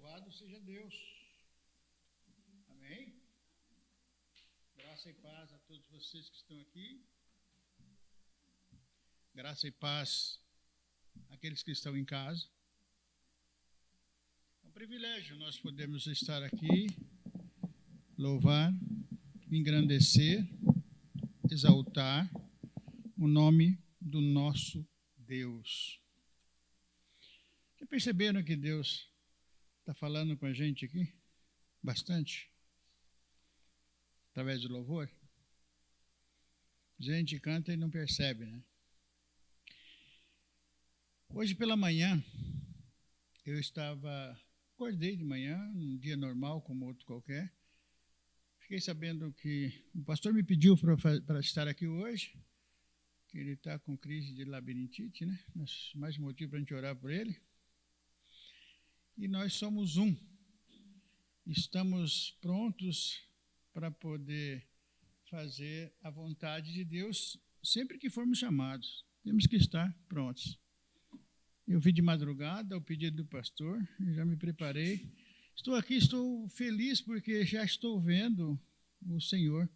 Louvado seja Deus. Amém? Graça e paz a todos vocês que estão aqui. Graça e paz àqueles que estão em casa. É um privilégio nós podemos estar aqui, louvar, engrandecer, exaltar o nome do nosso Deus. Já perceberam que Deus está falando com a gente aqui? Bastante. Através do louvor. A gente canta e não percebe, né? Hoje pela manhã, acordei de manhã, um dia normal como outro qualquer. Fiquei sabendo que o pastor me pediu para estar aqui hoje, que ele está com crise de labirintite, né? Mais um motivo para a gente orar por ele. E nós somos estamos prontos para poder fazer a vontade de Deus sempre que formos chamados. Temos que estar prontos. Eu vim de madrugada ao pedido do pastor, já me preparei. Estou aqui, estou feliz porque já estou vendo o Senhor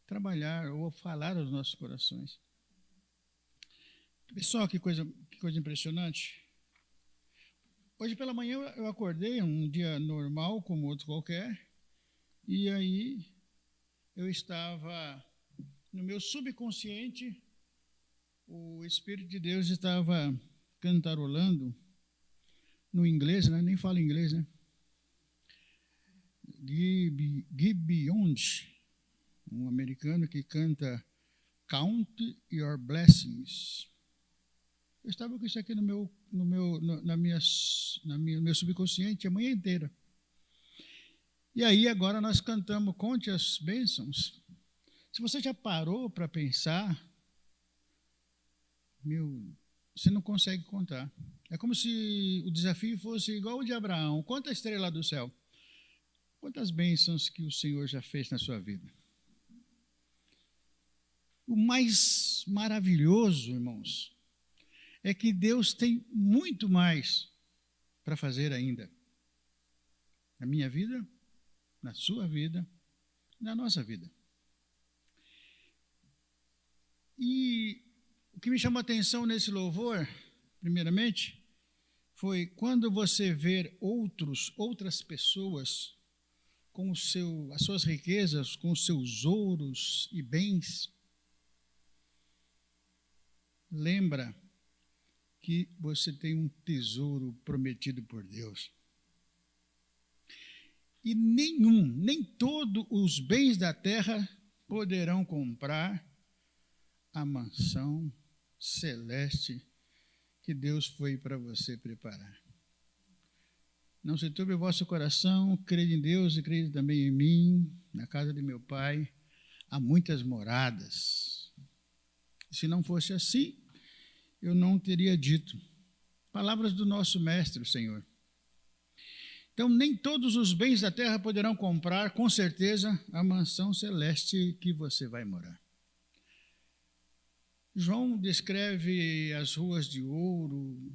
trabalhar ou falar aos nossos corações. Pessoal, que coisa impressionante. Hoje pela manhã eu acordei, um dia normal como outro qualquer, e aí eu estava no meu subconsciente, o Espírito de Deus estava cantarolando no inglês, né? Nem falo inglês, né? Gui Beyond, um americano que canta Count Your Blessings. Eu estava com isso aqui no meu subconsciente a manhã inteira. E aí agora nós cantamos Conte as Bênçãos. Se você já parou para pensar, você não consegue contar. É como se o desafio fosse igual o de Abraão. Conta a estrela do céu. Quantas bênçãos que o Senhor já fez na sua vida. O mais maravilhoso, irmãos, é que Deus tem muito mais para fazer ainda. Na minha vida, na sua vida, na nossa vida. E o que me chamou a atenção nesse louvor, primeiramente, foi quando você vê outras pessoas com as suas riquezas, com os seus ouros e bens, lembra que você tem um tesouro prometido por Deus. E nem todos os bens da terra poderão comprar a mansão celeste que Deus foi para você preparar. Não se turbe o vosso coração, crede em Deus e crede também em mim. Na casa de meu Pai há muitas moradas. Se não fosse assim, eu não teria dito. Palavras do nosso mestre, o Senhor. Então, nem todos os bens da terra poderão comprar, com certeza, a mansão celeste que você vai morar. João descreve as ruas de ouro,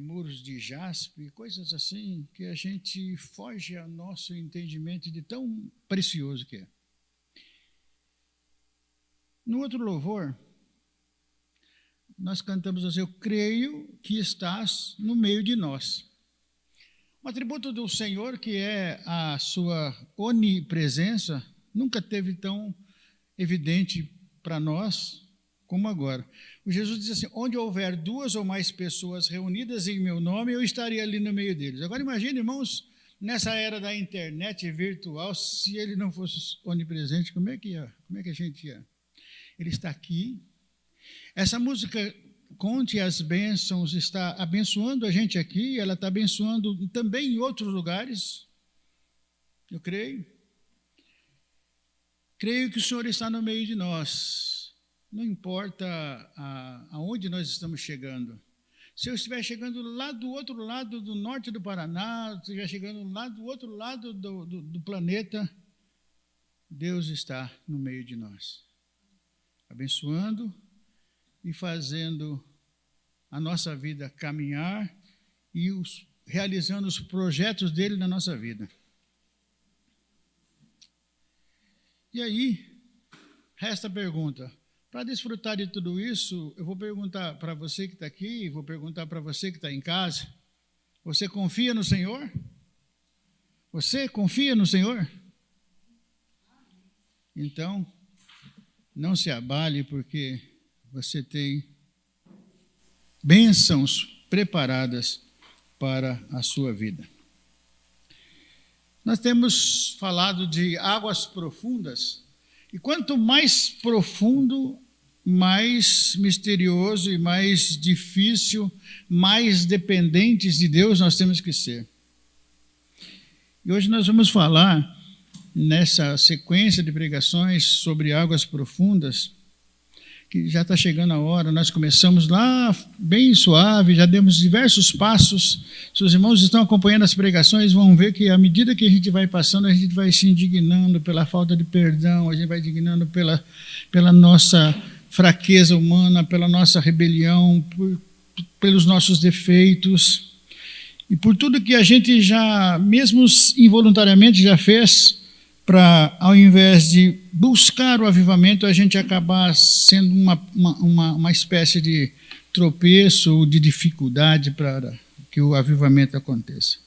muros de jaspe, coisas assim, que a gente foge ao nosso entendimento de tão precioso que é. No outro louvor, nós cantamos assim: eu creio que estás no meio de nós. Um atributo do Senhor, que é a sua onipresença, nunca teve tão evidente para nós como agora. O Jesus diz assim: onde houver 2 ou mais pessoas reunidas em meu nome, eu estaria ali no meio deles. Agora imagine, irmãos, nessa era da internet virtual, se ele não fosse onipresente, como é que a gente ia? Ele está aqui. Essa música, Conte as Bênçãos, está abençoando a gente aqui, ela está abençoando também em outros lugares. Eu creio. Creio que o Senhor está no meio de nós. Não importa aonde nós estamos chegando. Se eu estiver chegando lá do outro lado do norte do Paraná, se estiver chegando lá do outro lado do planeta, Deus está no meio de nós, abençoando e fazendo a nossa vida caminhar e realizando os projetos dele na nossa vida. E aí, resta a pergunta. Para desfrutar de tudo isso, eu vou perguntar para você que está aqui, vou perguntar para você que está em casa, você confia no Senhor? Você confia no Senhor? Então, não se abale, porque você tem bênçãos preparadas para a sua vida. Nós temos falado de águas profundas, e quanto mais profundo, mais misterioso e mais difícil, mais dependentes de Deus nós temos que ser. E hoje nós vamos falar, nessa sequência de pregações sobre águas profundas, que já está chegando a hora. Nós começamos lá bem suave, já demos diversos passos. Se os irmãos estão acompanhando as pregações, vão ver que à medida que a gente vai passando, a gente vai se indignando pela falta de perdão, a gente vai indignando pela nossa fraqueza humana, pela nossa rebelião, pelos nossos defeitos, e por tudo que a gente já, mesmo involuntariamente, já fez, para, ao invés de buscar o avivamento, a gente acabar sendo uma espécie de tropeço ou de dificuldade para que o avivamento aconteça.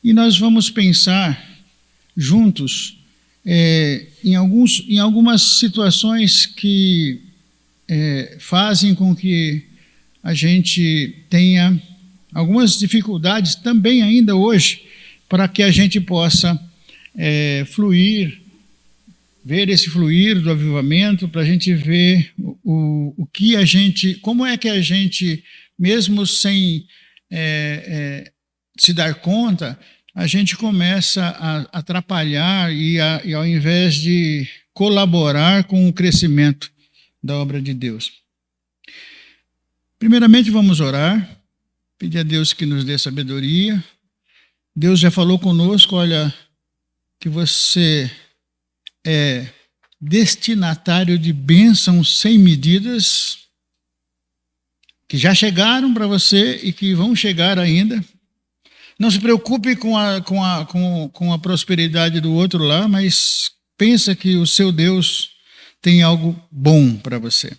E nós vamos pensar juntos em algumas situações que fazem com que a gente tenha algumas dificuldades também ainda hoje, para que a gente possa fluir, ver esse fluir do avivamento, para a gente ver o que a gente, como é que a gente, mesmo sem se dar conta, a gente começa a atrapalhar e ao invés de colaborar com o crescimento da obra de Deus. Primeiramente, vamos orar, pedir a Deus que nos dê sabedoria. Deus já falou conosco, olha, que você é destinatário de bênçãos sem medidas, que já chegaram para você e que vão chegar ainda. Não se preocupe com a prosperidade do outro lá, mas pensa que o seu Deus tem algo bom para você.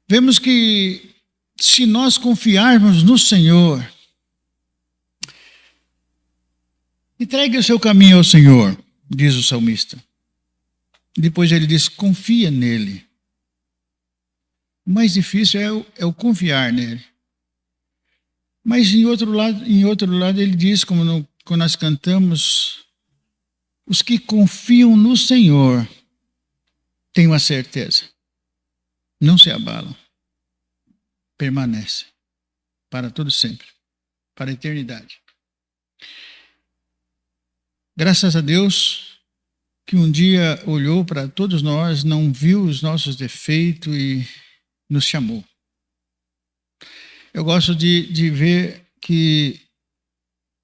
Vemos que se nós confiarmos no Senhor, entregue o seu caminho ao Senhor, diz o salmista. Depois ele diz, confia nele. O mais difícil é o confiar nele. Mas em outro lado ele diz, quando nós cantamos, os que confiam no Senhor têm uma certeza. Não se abalam. Permanecem para todo sempre, para a eternidade. Graças a Deus que um dia olhou para todos nós, não viu os nossos defeitos e nos chamou. Eu gosto de ver que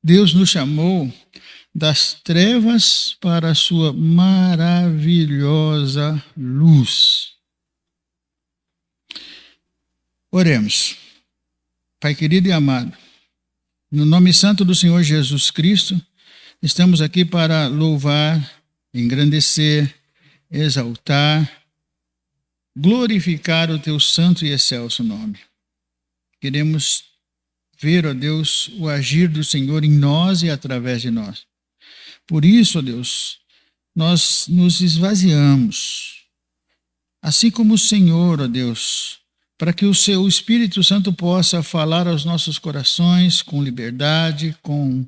Deus nos chamou das trevas para a sua maravilhosa luz. Oremos. Pai querido e amado, no nome santo do Senhor Jesus Cristo, estamos aqui para louvar, engrandecer, exaltar, glorificar o teu santo e excelso nome. Queremos ver, ó Deus, o agir do Senhor em nós e através de nós. Por isso, ó Deus, nós nos esvaziamos, assim como o Senhor, ó Deus, para que o seu Espírito Santo possa falar aos nossos corações com liberdade, com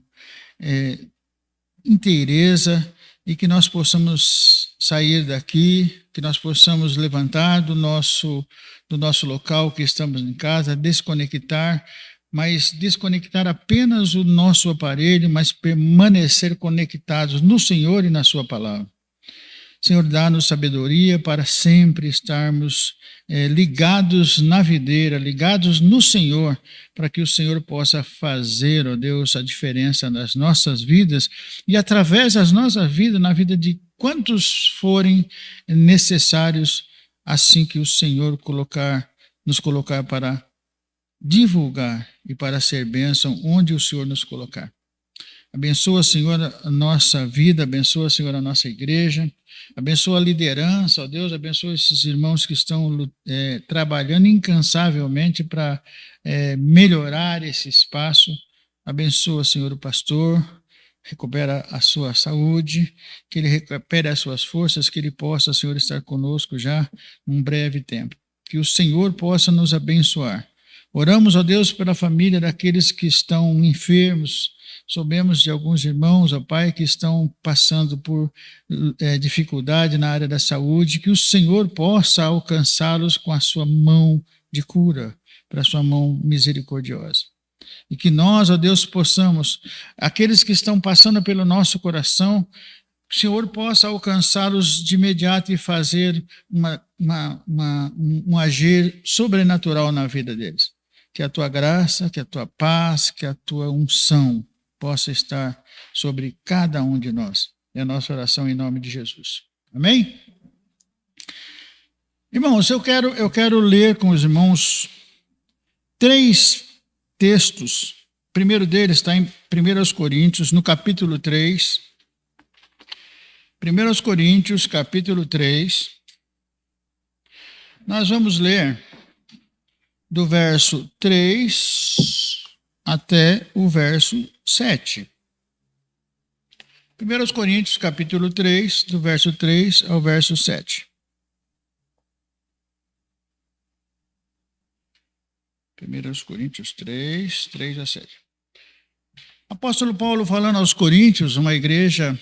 inteireza, e que nós possamos sair daqui, que nós possamos levantar do nosso local que estamos em casa, desconectar, mas desconectar apenas o nosso aparelho, mas permanecer conectados no Senhor e na sua palavra. Senhor, dá-nos sabedoria para sempre estarmos ligados na videira, ligados no Senhor, para que o Senhor possa fazer, ó Deus, a diferença nas nossas vidas e através das nossas vidas, na vida de quantos forem necessários, assim que o Senhor nos colocar para divulgar e para ser bênção onde o Senhor nos colocar. Abençoa, Senhor, a nossa vida, abençoa, Senhor, a nossa igreja, abençoa a liderança, ó Deus, abençoa esses irmãos que estão trabalhando incansavelmente para melhorar esse espaço. Abençoa, Senhor, o pastor, recupera a sua saúde, que ele recupere as suas forças, que ele possa, Senhor, estar conosco já num breve tempo. Que o Senhor possa nos abençoar. Oramos, ó Deus, pela família daqueles que estão enfermos. Soubemos de alguns irmãos, ó Pai, que estão passando por dificuldade na área da saúde, que o Senhor possa alcançá-los com a sua mão de cura, para a sua mão misericordiosa. E que nós, ó Deus, possamos, aqueles que estão passando pelo nosso coração, o Senhor possa alcançá-los de imediato e fazer um agir sobrenatural na vida deles. Que a tua graça, que a tua paz, que a tua unção possa estar sobre cada um de nós. É a nossa oração em nome de Jesus. Amém? Irmãos, eu quero ler com os irmãos 3 textos. O primeiro deles está em 1 Coríntios, no capítulo 3. 1 Coríntios, capítulo 3. Nós vamos ler do verso 3 até o verso 7. 1 Coríntios, capítulo 3, do verso 3 ao verso 7. 1 Coríntios 3, 3 a 7. Apóstolo Paulo falando aos Coríntios, uma igreja,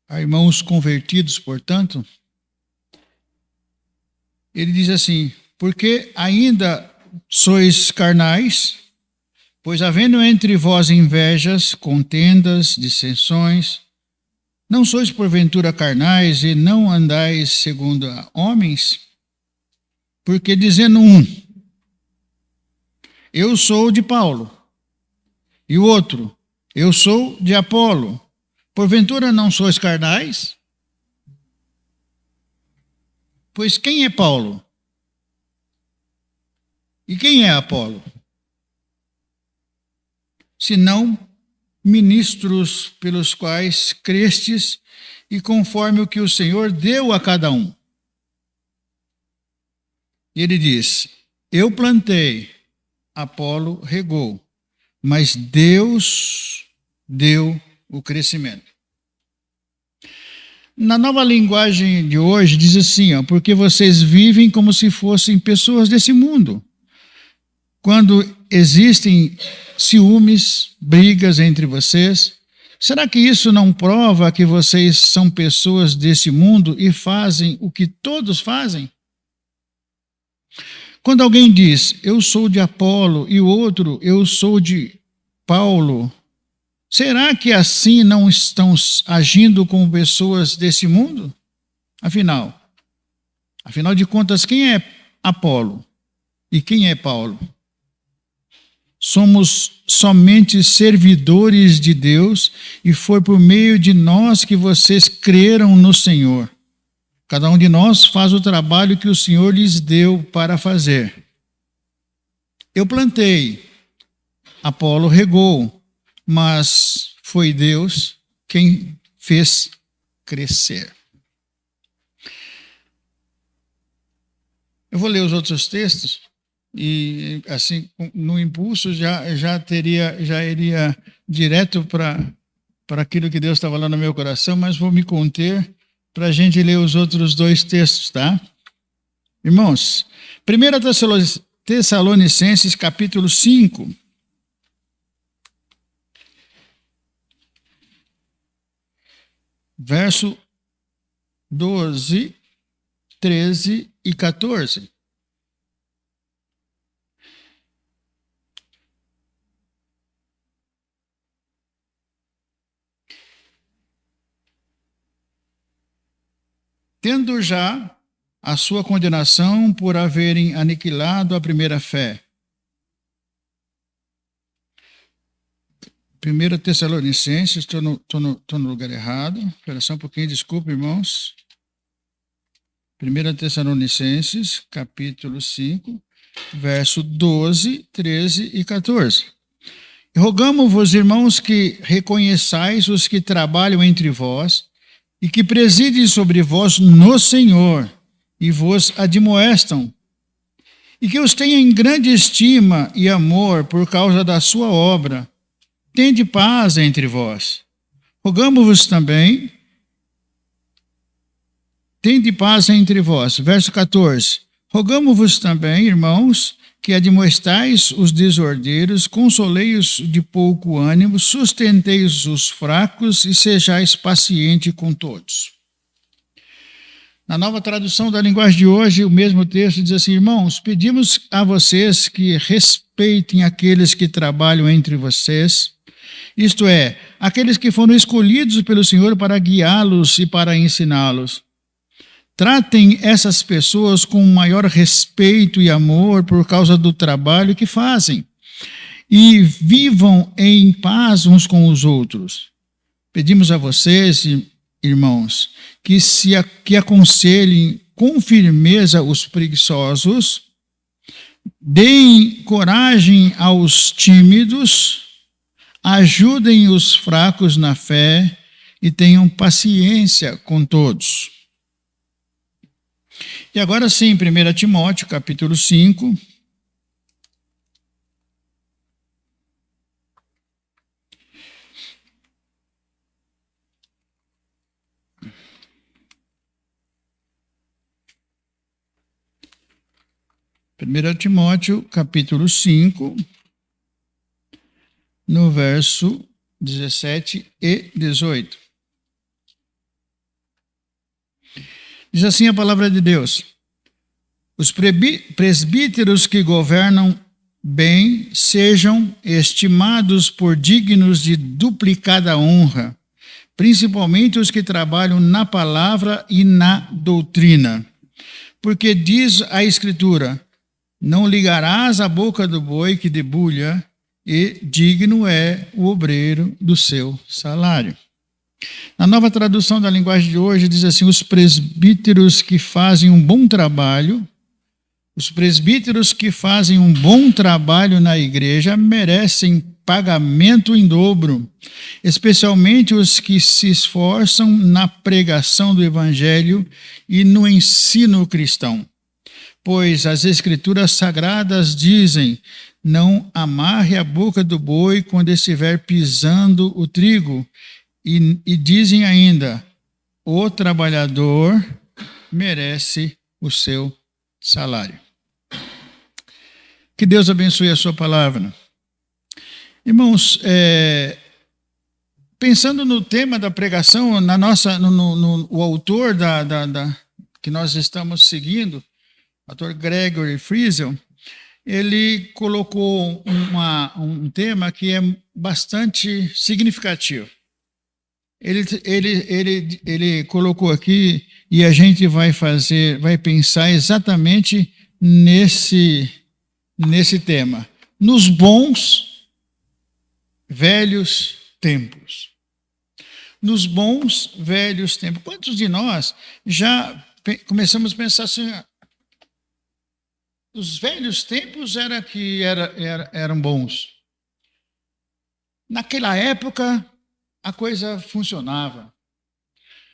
a irmãos convertidos, portanto, ele diz assim: porque ainda sois carnais, pois havendo entre vós invejas, contendas, dissensões, não sois porventura carnais e não andais segundo a homens? Porque dizendo um, eu sou de Paulo, e o outro, eu sou de Apolo, porventura não sois carnais? Pois quem é Paulo? E quem é Apolo? Senão ministros pelos quais crestes e conforme o que o Senhor deu a cada um. E ele diz, eu plantei, Apolo regou, mas Deus deu o crescimento. Na nova linguagem de hoje diz assim, porque vocês vivem como se fossem pessoas desse mundo. Quando existem ciúmes, brigas entre vocês, será que isso não prova que vocês são pessoas desse mundo e fazem o que todos fazem? Quando alguém diz, eu sou de Apolo, e o outro, eu sou de Paulo, será que assim não estão agindo como pessoas desse mundo? Afinal de contas, quem é Apolo e quem é Paulo? Somos somente servidores de Deus e foi por meio de nós que vocês creram no Senhor. Cada um de nós faz o trabalho que o Senhor lhes deu para fazer. Eu plantei, Apolo regou, mas foi Deus quem fez crescer. Eu vou ler os outros textos e, assim, no impulso já iria direto para aquilo que Deus estava lá no meu coração, mas vou me conter para a gente ler os outros 2 textos, tá? Irmãos, 1 Tessalonicenses, capítulo 5. Verso 12, 13 e 14. Tendo já a sua condenação por haverem aniquilado a primeira fé. 1 Tessalonicenses, estou no lugar errado. Espera só um pouquinho, desculpa, irmãos. 1 Tessalonicenses, capítulo 5, verso 12, 13 e 14. Rogamo-vos, irmãos, que reconheçais os que trabalham entre vós e que presidem sobre vós no Senhor e vos admoestam, e que os tenham em grande estima e amor por causa da sua obra. Tende paz entre vós. Rogamo-vos também, tende paz entre vós. Verso 14. Rogamo-vos também, irmãos, que admoestais os desordeiros, consolei-os de pouco ânimo, sustenteis os fracos e sejais paciente com todos. Na nova tradução da linguagem de hoje, o mesmo texto diz assim: irmãos, pedimos a vocês que respeitem aqueles que trabalham entre vocês, isto é, aqueles que foram escolhidos pelo Senhor para guiá-los e para ensiná-los. Tratem essas pessoas com maior respeito e amor por causa do trabalho que fazem e vivam em paz uns com os outros. Pedimos a vocês, irmãos, que aconselhem com firmeza os preguiçosos, deem coragem aos tímidos, ajudem os fracos na fé e tenham paciência com todos. E agora sim, 1 Timóteo, capítulo 5. Primeiro Timóteo, capítulo 5, no verso 17 e 18. Diz assim a palavra de Deus: os presbíteros que governam bem sejam estimados por dignos de duplicada honra, principalmente os que trabalham na palavra e na doutrina. Porque diz a Escritura: não ligarás a boca do boi que debulha, e digno é o obreiro do seu salário. Na nova tradução da linguagem de hoje diz assim: os presbíteros que fazem um bom trabalho, na igreja merecem pagamento em dobro, especialmente os que se esforçam na pregação do evangelho e no ensino cristão. Pois as escrituras sagradas dizem: não amarre a boca do boi quando estiver pisando o trigo. E dizem ainda: o trabalhador merece o seu salário. Que Deus abençoe a sua palavra. Irmãos, pensando no tema da pregação, o autor que nós estamos seguindo, o autor Gregory Friesel, ele colocou um tema que é bastante significativo. Ele colocou aqui, e a gente vai pensar exatamente nesse tema. Nos bons, velhos tempos. Nos bons, velhos tempos. Quantos de nós já começamos a pensar assim: os velhos tempos eram bons. Naquela época, a coisa funcionava.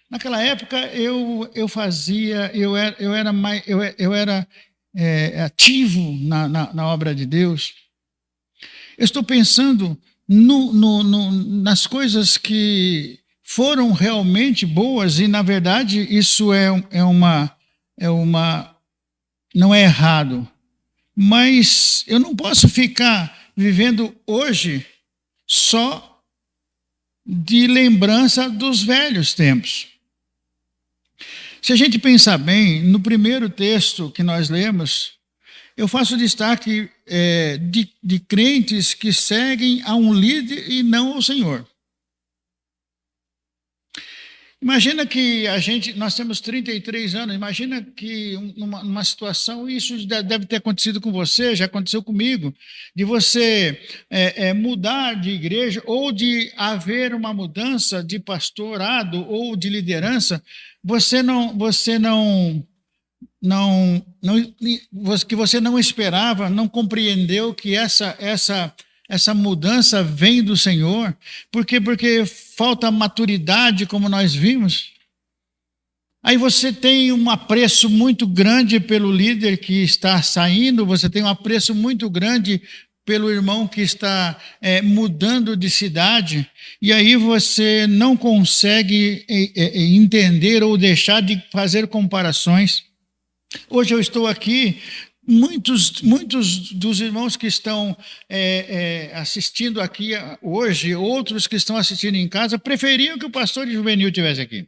Naquela época eu era ativo na obra de Deus. Eu estou pensando nas coisas que foram realmente boas, e na verdade isso não é errado. Mas eu não posso ficar vivendo hoje só de lembrança dos velhos tempos. Se a gente pensar bem, no primeiro texto que nós lemos, eu faço destaque de crentes que seguem a um líder e não ao Senhor. Imagina que nós temos 33 anos, imagina que numa situação, isso deve ter acontecido com você, já aconteceu comigo, de você mudar de igreja, ou de haver uma mudança de pastorado ou de liderança, você não que você não esperava, não compreendeu que essa mudança vem do Senhor. Por quê? Porque falta maturidade, como nós vimos. Aí você tem um apreço muito grande pelo líder que está saindo, você tem um apreço muito grande pelo irmão que está mudando de cidade, e aí você não consegue entender ou deixar de fazer comparações. Hoje eu estou aqui, muitos dos irmãos que estão assistindo aqui hoje, outros que estão assistindo em casa, preferiam que o pastor de juvenil estivesse aqui.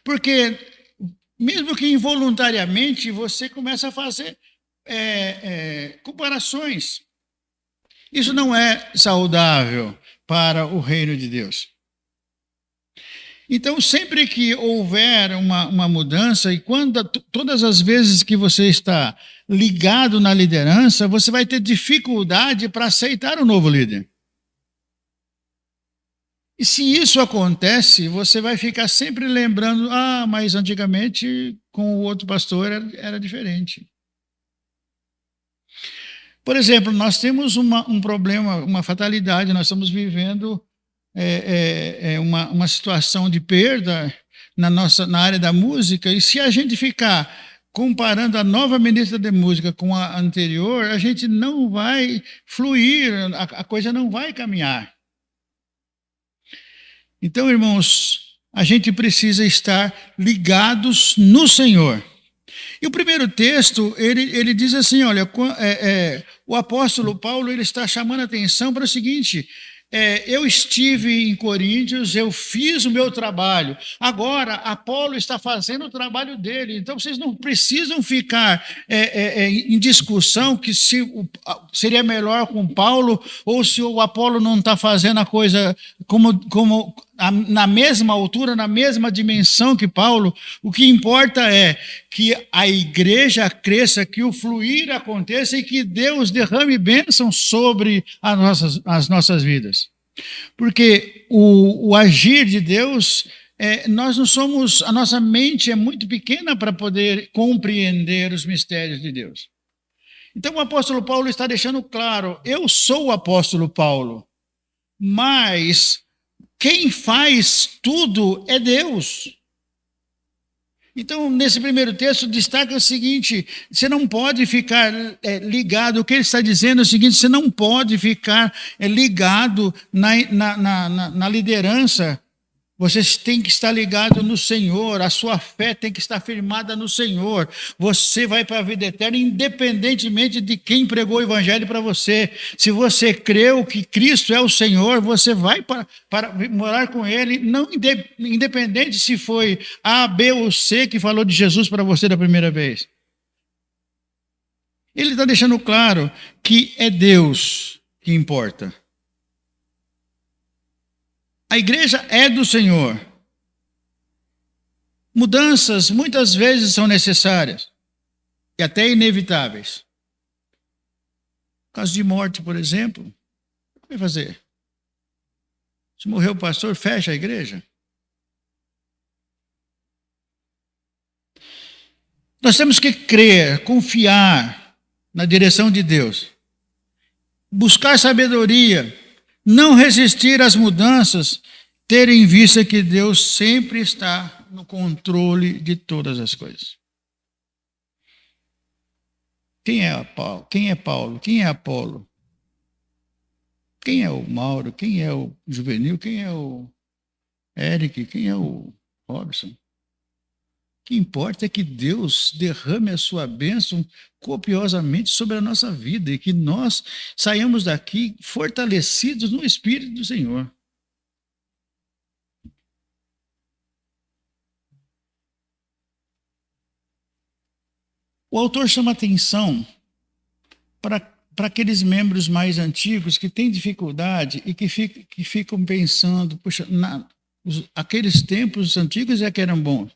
Porque, mesmo que involuntariamente, você começa a fazer comparações. Isso não é saudável para o reino de Deus. Então, sempre que houver uma mudança, e todas as vezes que você está ligado na liderança, você vai ter dificuldade para aceitar o novo líder. E se isso acontece, você vai ficar sempre lembrando, mas antigamente com o outro pastor era diferente. Por exemplo, nós temos um problema, uma fatalidade, nós estamos vivendo uma situação de perda na área da música, e se a gente ficar comparando a nova ministra de música com a anterior, a gente não vai fluir, a coisa não vai caminhar. Então, irmãos, a gente precisa estar ligados no Senhor. E o primeiro texto, ele diz assim, olha, o apóstolo Paulo ele está chamando a atenção para o seguinte, eu estive em Coríntios, eu fiz o meu trabalho, agora Apolo está fazendo o trabalho dele, então vocês não precisam ficar em discussão que se seria melhor com Paulo, ou se o Apolo não está fazendo a coisa na mesma altura, na mesma dimensão que Paulo. O que importa é que a igreja cresça, que o fluir aconteça e que Deus derrame bênção sobre as nossas vidas. Porque o agir de Deus, nós não somos, a nossa mente é muito pequena para poder compreender os mistérios de Deus. Então o apóstolo Paulo está deixando claro, eu sou o apóstolo Paulo, mas quem faz tudo é Deus. Então, nesse primeiro texto, destaca o seguinte, você não pode ficar ligado, o que ele está dizendo é o seguinte, você não pode ficar ligado na liderança, você tem que estar ligado no Senhor, a sua fé tem que estar firmada no Senhor, você vai para a vida eterna independentemente de quem pregou o evangelho para você. Se você creu que Cristo é o Senhor, você vai para morar com Ele, não independente se foi A, B ou C que falou de Jesus para você da primeira vez. Ele está deixando claro que é Deus que importa. A igreja é do Senhor. Mudanças muitas vezes são necessárias e até inevitáveis. Caso de morte, por exemplo, o que vai fazer? Se morrer o pastor, fecha a igreja? Nós temos que crer, confiar na direção de Deus, buscar sabedoria, não resistir às mudanças, ter em vista que Deus sempre está no controle de todas as coisas. Quem é Paulo? Quem é Paulo? Quem é Apolo? Quem é o Mauro? Quem é o Juvenil? Quem é o Eric? Quem é o Robson? O que importa é que Deus derrame a sua bênção copiosamente sobre a nossa vida e que nós saiamos daqui fortalecidos no Espírito do Senhor. O autor chama atenção para aqueles membros mais antigos que têm dificuldade e que ficam pensando, puxa, aqueles tempos antigos é que eram bons.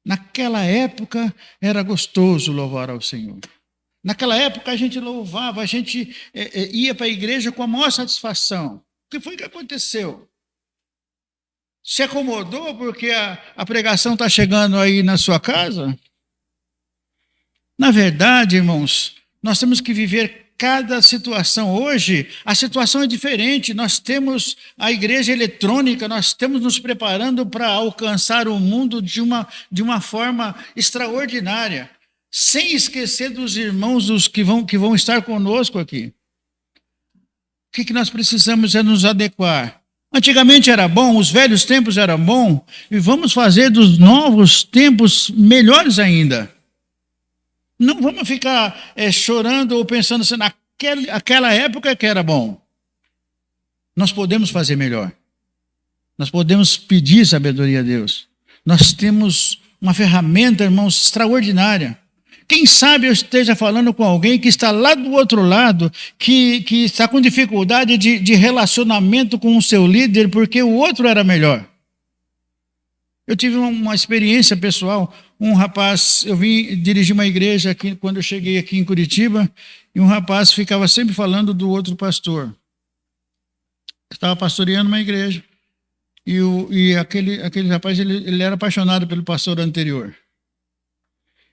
Naquela época era gostoso louvar ao Senhor. Naquela época a gente louvava, a gente ia para a igreja com a maior satisfação. O que foi que aconteceu? Se acomodou porque a pregação está chegando aí na sua casa? Na verdade, irmãos, nós temos que viver cada situação. Hoje, a situação é diferente. Nós temos a igreja eletrônica, nós estamos nos preparando para alcançar o mundo de uma forma extraordinária, sem esquecer dos irmãos que vão estar conosco aqui. O que nós precisamos é nos adequar. Antigamente era bom, os velhos tempos eram bom, e vamos fazer dos novos tempos melhores ainda. Não vamos ficar chorando ou pensando assim, naquela época que era bom. Nós podemos fazer melhor. Nós podemos pedir sabedoria a Deus. Nós temos uma ferramenta, irmãos, extraordinária. Quem sabe eu esteja falando com alguém que está lá do outro lado, que está com dificuldade de relacionamento com o seu líder, porque o outro era melhor. Eu tive uma experiência pessoal. Um rapaz, eu vim dirigir uma igreja aqui, quando eu cheguei aqui em Curitiba, e um rapaz ficava sempre falando do outro pastor. Estava pastoreando uma igreja, e aquele rapaz, ele era apaixonado pelo pastor anterior.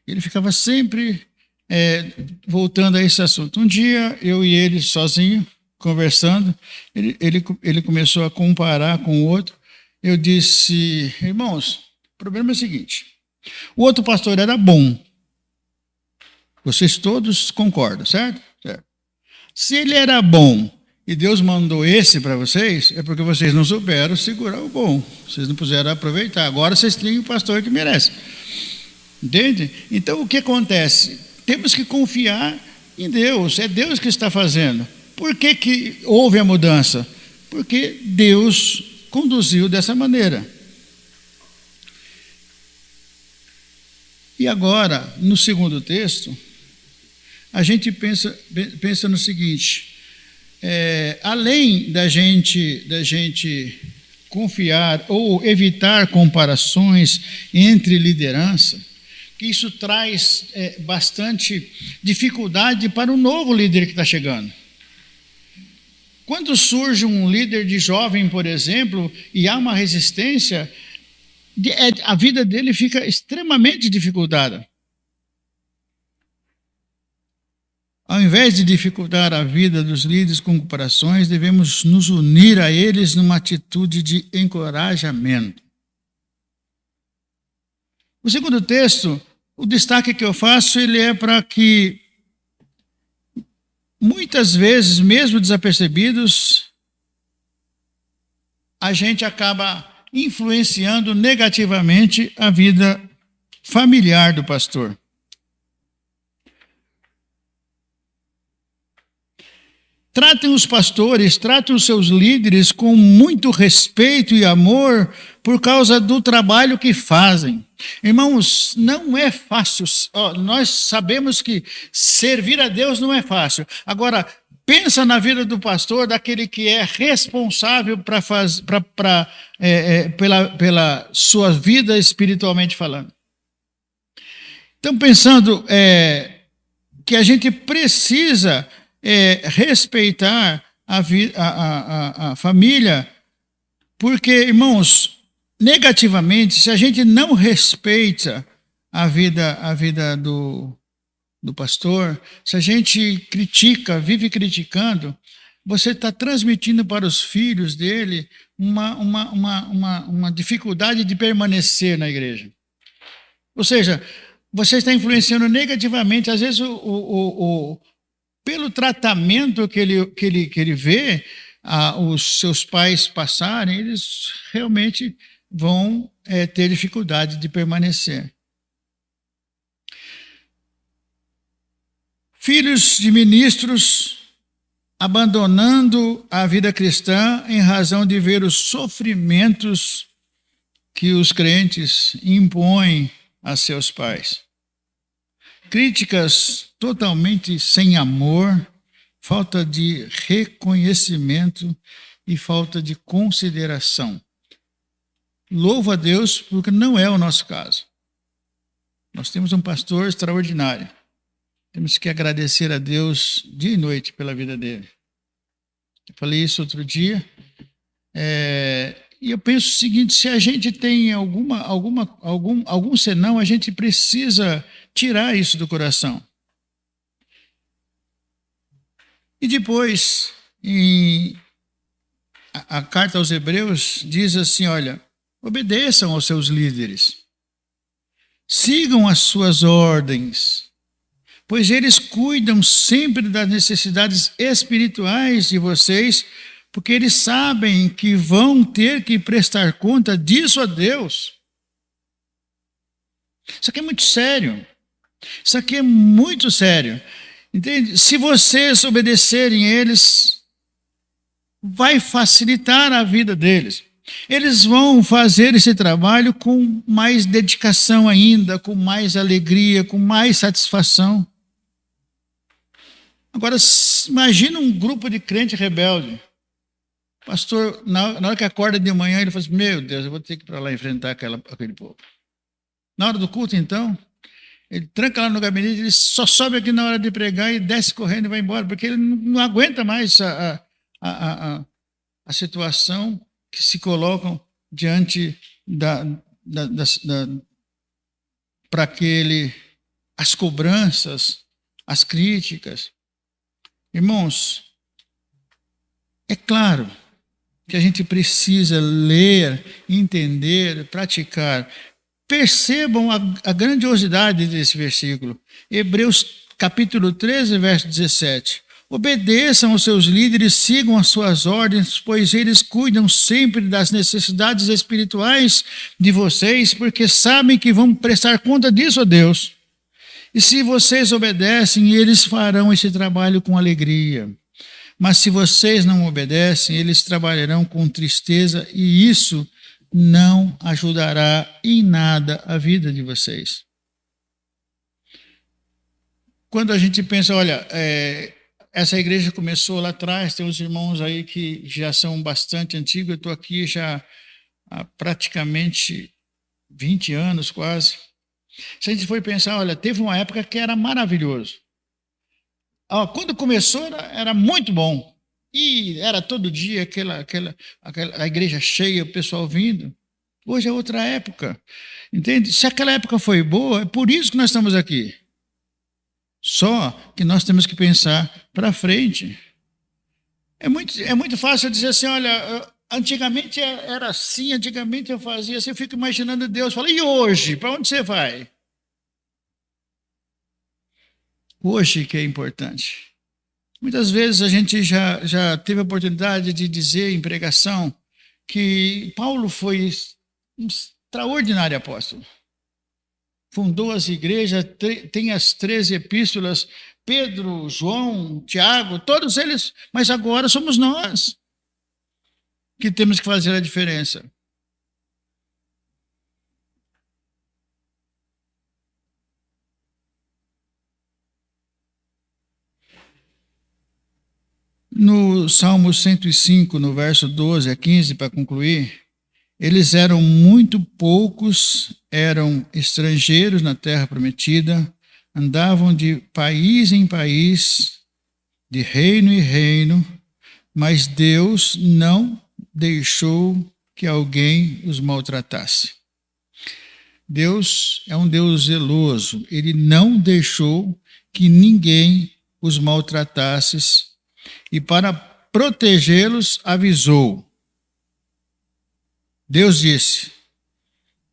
Ele ficava sempre voltando a esse assunto. Um dia, eu e ele sozinho, conversando, ele começou a comparar com o outro. Eu disse, irmãos, o problema é o seguinte, o outro pastor era bom. Vocês todos concordam, certo? Certo. Se ele era bom e Deus mandou esse para vocês, é porque vocês não souberam segurar o bom. Vocês não puderam aproveitar. Agora vocês têm o pastor que merece. Entende? Então, o que acontece? Temos que confiar em Deus. É Deus que está fazendo. Por que houve a mudança? Porque Deus conduziu dessa maneira. E agora, no segundo texto, a gente pensa no seguinte, além da gente confiar ou evitar comparações entre liderança, que isso traz bastante dificuldade para o novo líder que está chegando. Quando surge um líder de jovem, por exemplo, e há uma resistência, a vida dele fica extremamente dificultada. Ao invés de dificultar a vida dos líderes com comparações, devemos nos unir a eles numa atitude de encorajamento. O segundo texto, o destaque que eu faço, ele é para que muitas vezes, mesmo desapercebidos, a gente acaba influenciando negativamente a vida familiar do pastor. Tratem os pastores, tratem os seus líderes com muito respeito e amor por causa do trabalho que fazem. Irmãos, não é fácil. Nós sabemos que servir a Deus não é fácil. Agora, pensa na vida do pastor, daquele que é responsável pela sua vida espiritualmente falando. Então, pensando que a gente precisa respeitar a família, porque, irmãos, negativamente, se a gente não respeita a vida do pastor, se a gente vive criticando, você está transmitindo para os filhos dele uma dificuldade de permanecer na igreja. Ou seja, você está influenciando negativamente, às vezes, pelo tratamento que ele vê os seus pais passarem, eles realmente vão ter dificuldade de permanecer. Filhos de ministros abandonando a vida cristã em razão de ver os sofrimentos que os crentes impõem a seus pais. Críticas totalmente sem amor, falta de reconhecimento e falta de consideração. Louvo a Deus porque não é o nosso caso. Nós temos um pastor extraordinário. Temos que agradecer a Deus dia e noite pela vida dele. Eu falei isso outro dia. E eu penso o seguinte: se a gente tem algum senão, a gente precisa tirar isso do coração. E depois, a carta aos Hebreus diz assim: olha, obedeçam aos seus líderes, sigam as suas ordens, pois eles cuidam sempre das necessidades espirituais de vocês, porque eles sabem que vão ter que prestar conta disso a Deus. Isso aqui é muito sério. Isso aqui é muito sério. Entende? Se vocês obedecerem eles, vai facilitar a vida deles. Eles vão fazer esse trabalho com mais dedicação ainda, com mais alegria, com mais satisfação. Agora, imagina um grupo de crente rebelde. Pastor, na hora que acorda de manhã, ele fala assim: meu Deus, eu vou ter que ir para lá enfrentar aquele povo. Na hora do culto, então, ele tranca lá no gabinete, ele só sobe aqui na hora de pregar e desce correndo e vai embora, porque ele não aguenta mais a situação que se colocam diante para aquele, as cobranças, as críticas. Irmãos, é claro que a gente precisa ler, entender, praticar. Percebam a grandiosidade desse versículo. Hebreus capítulo 13, verso 17. Obedeçam aos seus líderes, sigam as suas ordens, pois eles cuidam sempre das necessidades espirituais de vocês, porque sabem que vão prestar conta disso a Deus. E se vocês obedecem, eles farão esse trabalho com alegria. Mas se vocês não obedecem, eles trabalharão com tristeza, e isso não ajudará em nada a vida de vocês. Quando a gente pensa, olha, essa igreja começou lá atrás, tem uns irmãos aí que já são bastante antigos, eu estou aqui já há praticamente 20 anos quase. Se a gente for pensar, olha, teve uma época que era maravilhoso. Quando começou era muito bom. E era todo dia a igreja cheia, o pessoal vindo. Hoje é outra época. Entende? Se aquela época foi boa, é por isso que nós estamos aqui. Só que nós temos que pensar para frente. É muito fácil dizer assim: olha, antigamente era assim, antigamente eu fazia assim. Eu fico imaginando Deus falando: e hoje? Para onde você vai? Hoje que é importante. Muitas vezes a gente já teve a oportunidade de dizer em pregação que Paulo foi um extraordinário apóstolo. Fundou as igrejas, tem as 13 epístolas, Pedro, João, Tiago, todos eles, mas agora somos nós que temos que fazer a diferença. No Salmo 105, no verso 12 a 15, para concluir, eles eram muito poucos, eram estrangeiros na terra prometida, andavam de país em país, de reino em reino, mas Deus não deixou que alguém os maltratasse. Deus é um Deus zeloso, Ele não deixou que ninguém os maltratasse, e para protegê-los avisou. Deus disse: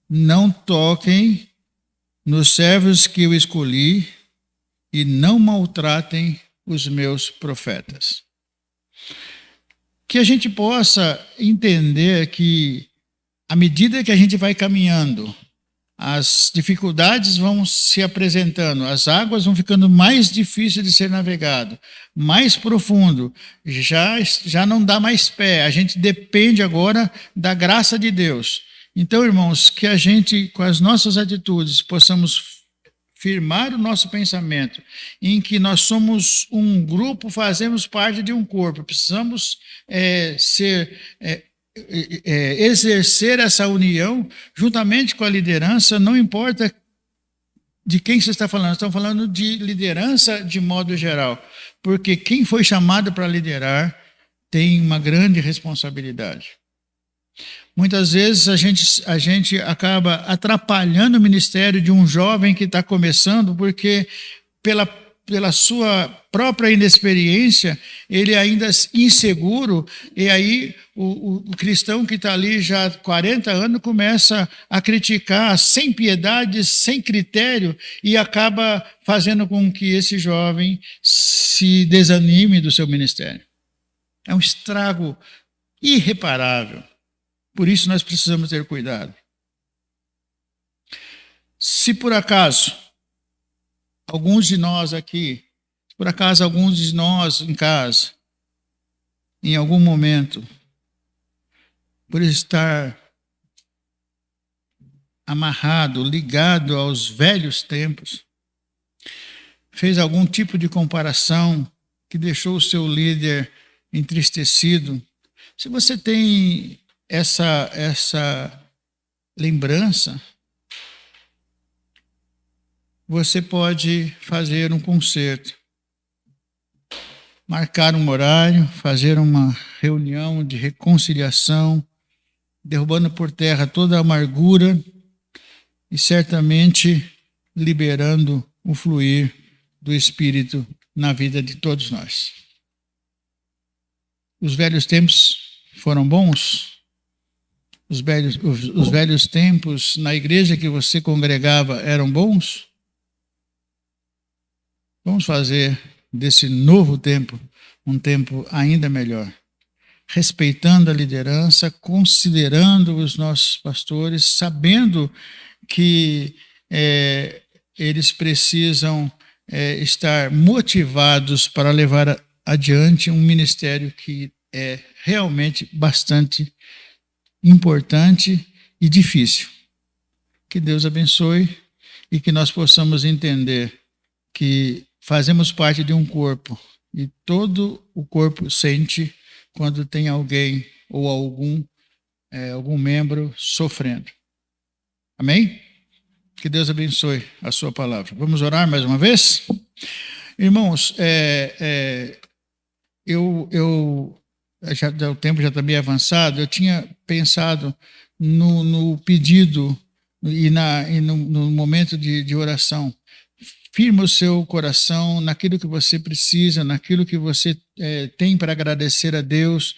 não toquem nos servos que eu escolhi e não maltratem os meus profetas. Que a gente possa entender que, à medida que a gente vai caminhando, as dificuldades vão se apresentando, as águas vão ficando mais difíceis de ser navegado, mais profundo, já não dá mais pé, a gente depende agora da graça de Deus. Então, irmãos, que a gente, com as nossas atitudes, possamos firmar o nosso pensamento em que nós somos um grupo, fazemos parte de um corpo, precisamos exercer essa união juntamente com a liderança, não importa de quem você está falando, estamos falando de liderança de modo geral, porque quem foi chamado para liderar tem uma grande responsabilidade. Muitas vezes a gente acaba atrapalhando o ministério de um jovem que está começando, porque pela sua própria inexperiência, ele ainda é inseguro, e aí o cristão que está ali já há 40 anos começa a criticar sem piedade, sem critério, e acaba fazendo com que esse jovem se desanime do seu ministério. É um estrago irreparável. Por isso nós precisamos ter cuidado. Se por acaso alguns de nós aqui, por acaso alguns de nós em casa, em algum momento, por estar amarrado, ligado aos velhos tempos, fez algum tipo de comparação que deixou o seu líder entristecido, se você tem essa lembrança, você pode fazer um concerto, marcar um horário, fazer uma reunião de reconciliação, derrubando por terra toda a amargura e certamente liberando o fluir do Espírito na vida de todos nós. Os velhos tempos foram bons? Os velhos tempos na igreja que você congregava eram bons? Vamos fazer desse novo tempo um tempo ainda melhor, respeitando a liderança, considerando os nossos pastores, sabendo que eles precisam estar motivados para levar adiante um ministério que é realmente bastante importante e difícil. Que Deus abençoe e que nós possamos entender que fazemos parte de um corpo e todo o corpo sente quando tem alguém ou algum membro sofrendo. Amém? Que Deus abençoe a sua palavra. Vamos orar mais uma vez? Irmãos, o tempo já está meio avançado, eu tinha pensado no pedido e no momento de oração. Firma o seu coração naquilo que você precisa, naquilo que você tem para agradecer a Deus,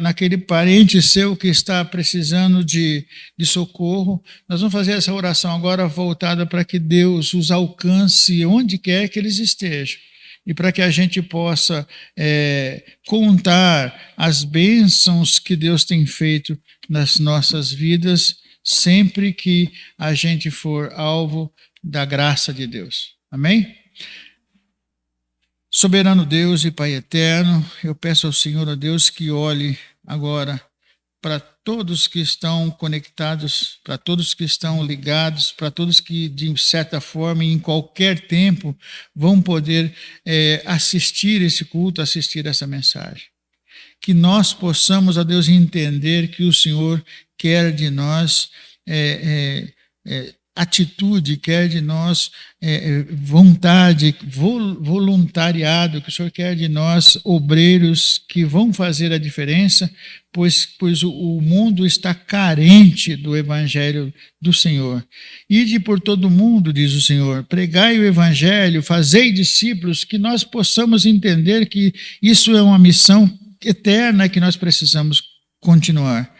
naquele parente seu que está precisando de socorro. Nós vamos fazer essa oração agora voltada para que Deus os alcance onde quer que eles estejam. E para que a gente possa contar as bênçãos que Deus tem feito nas nossas vidas, sempre que a gente for alvo da graça de Deus. Amém? Soberano Deus e Pai eterno, eu peço ao Senhor, ó Deus, que olhe agora para todos que estão conectados, para todos que estão ligados, para todos que, de certa forma, em qualquer tempo, vão poder assistir esse culto, assistir essa mensagem. Que nós possamos, ó Deus, entender que o Senhor quer de nós atitude, quer de nós vontade, voluntariado, que o Senhor quer de nós obreiros que vão fazer a diferença, pois o mundo está carente do Evangelho do Senhor. Ide por todo o mundo, diz o Senhor, pregai o Evangelho, fazei discípulos, que nós possamos entender que isso é uma missão eterna que nós precisamos continuar.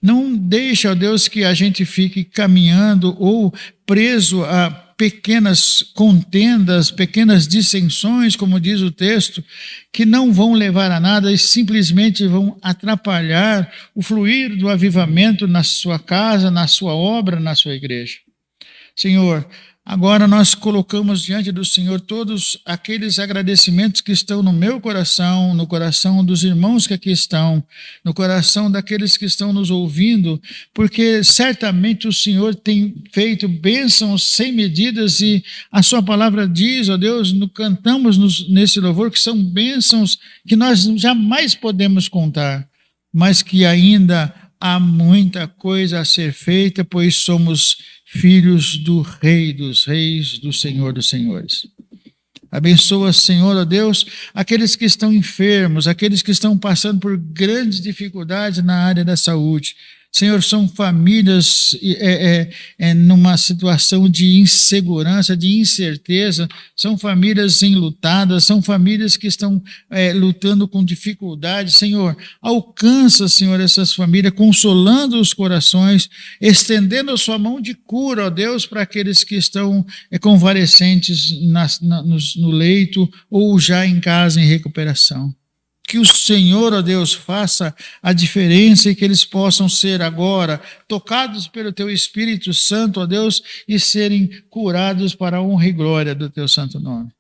Não deixa, ó Deus, que a gente fique caminhando ou preso a pequenas contendas, pequenas dissensões, como diz o texto, que não vão levar a nada e simplesmente vão atrapalhar o fluir do avivamento na sua casa, na sua obra, na sua igreja. Senhor, agora nós colocamos diante do Senhor todos aqueles agradecimentos que estão no meu coração, no coração dos irmãos que aqui estão, no coração daqueles que estão nos ouvindo, porque certamente o Senhor tem feito bênçãos sem medidas e a sua palavra diz, ó Deus, cantamos nesse louvor que são bênçãos que nós jamais podemos contar, mas que ainda há muita coisa a ser feita, pois somos filhos do Rei dos Reis, do Senhor dos Senhores. Abençoa, Senhor, ó Deus, aqueles que estão enfermos, aqueles que estão passando por grandes dificuldades na área da saúde. Senhor, são famílias numa situação de insegurança, de incerteza, são famílias enlutadas, são famílias que estão lutando com dificuldade. Senhor, alcança, Senhor, essas famílias, consolando os corações, estendendo a sua mão de cura, ó Deus, para aqueles que estão convalescentes no leito ou já em casa em recuperação. Que o Senhor, ó Deus, faça a diferença e que eles possam ser agora tocados pelo Teu Espírito Santo, ó Deus, e serem curados para a honra e glória do Teu santo nome.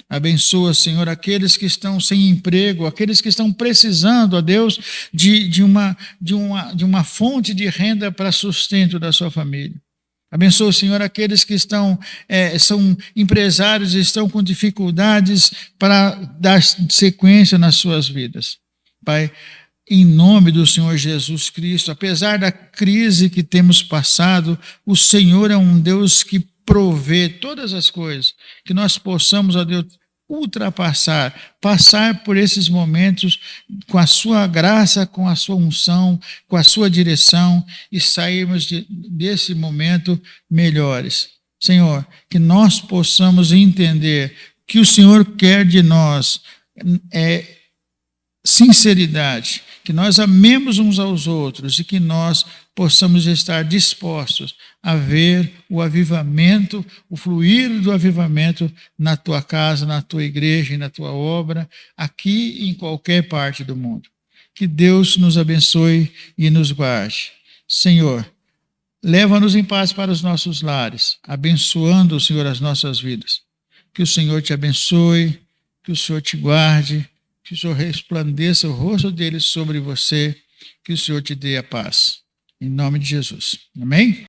Abençoa, Senhor, aqueles que estão sem emprego, aqueles que estão precisando, ó Deus, de uma fonte de renda para sustento da sua família. Abençoa, Senhor, aqueles que são empresários e estão com dificuldades para dar sequência nas suas vidas. Pai, em nome do Senhor Jesus Cristo, apesar da crise que temos passado, o Senhor é um Deus que provê todas as coisas, que nós possamos, ó Deus, passar por esses momentos com a sua graça, com a sua unção, com a sua direção e sairmos desse momento melhores. Senhor, que nós possamos entender que o Senhor quer de nós sinceridade, que nós amemos uns aos outros e que nós possamos estar dispostos a ver o avivamento, o fluir do avivamento na tua casa, na tua igreja e na tua obra, aqui e em qualquer parte do mundo. Que Deus nos abençoe e nos guarde. Senhor, leva-nos em paz para os nossos lares, abençoando, Senhor, as nossas vidas. Que o Senhor te abençoe, que o Senhor te guarde, que o Senhor resplandeça o rosto dele sobre você, que o Senhor te dê a paz. Em nome de Jesus. Amém?